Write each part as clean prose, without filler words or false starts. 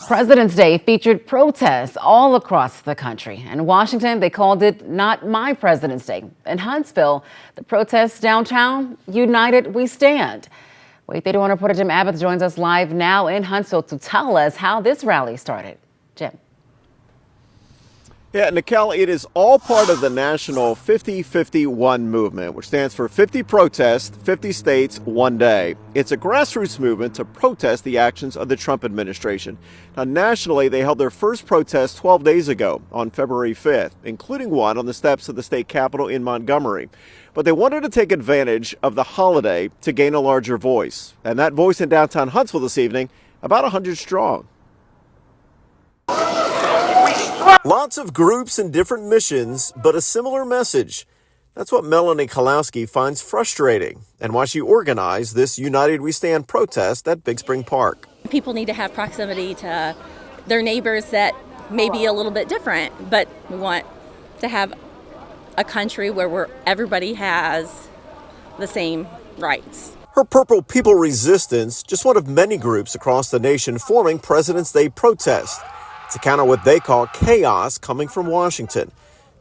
President's Day featured protests all across the country. In Washington, they called it Not My President's Day. In Huntsville, the protests downtown, United We Stand. Wait 31 reporter Jim Abbott joins us live now in Huntsville to tell us how this rally started. Jim. Yeah, Nikel, it is all part of the national 50-51 movement, which stands for 50 protests, 50 states, one day. It's a grassroots movement to protest the actions of the Trump administration. Now, nationally, they held their first protest 12 days ago on February 5th, including one on the steps of the state capitol in Montgomery. But they wanted to take advantage of the holiday to gain a larger voice. And that voice in downtown Huntsville this evening, about 100 strong. Lots of groups and different missions, but a similar message. That's what Melanie Kalowski finds frustrating and why she organized this United We Stand protest at Big Spring Park. People need to have proximity to their neighbors that may be a little bit different, but we want to have a country where everybody has the same rights. Her Purple People Resistance, just one of many groups across the nation forming President's Day protests to counter what they call chaos coming from Washington.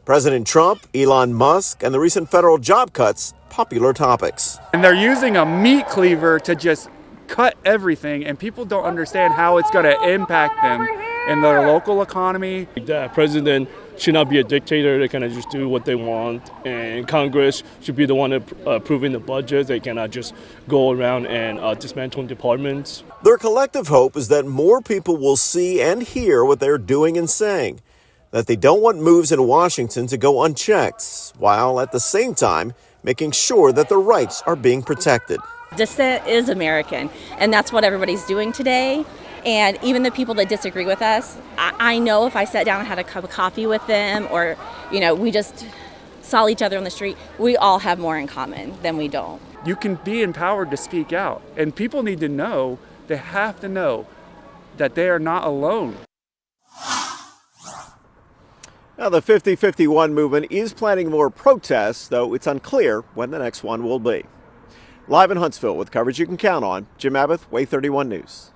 President Trump, Elon Musk, and the recent federal job cuts, popular topics. And they're using a meat cleaver to just cut everything, and people don't understand how it's going to impact them in their local economy. The president should not be a dictator. They kind of just do what they want, and Congress should be the one approving the budget. They cannot just go around and dismantle departments. Their collective hope is that more people will see and hear what they're doing and saying, that they don't want moves in Washington to go unchecked, while at the same time making sure that their rights are being protected. Dissent is American, and that's what everybody's doing today. And even the people that disagree with us, I know if I sat down and had a cup of coffee with them, or, we just saw each other on the street, we all have more in common than we don't. You can be empowered to speak out, and people need to know, they have to know that they are not alone. Now, the 50-51 movement is planning more protests, though it's unclear when the next one will be. Live in Huntsville with coverage you can count on, Jim Abbott, WAY 31 News.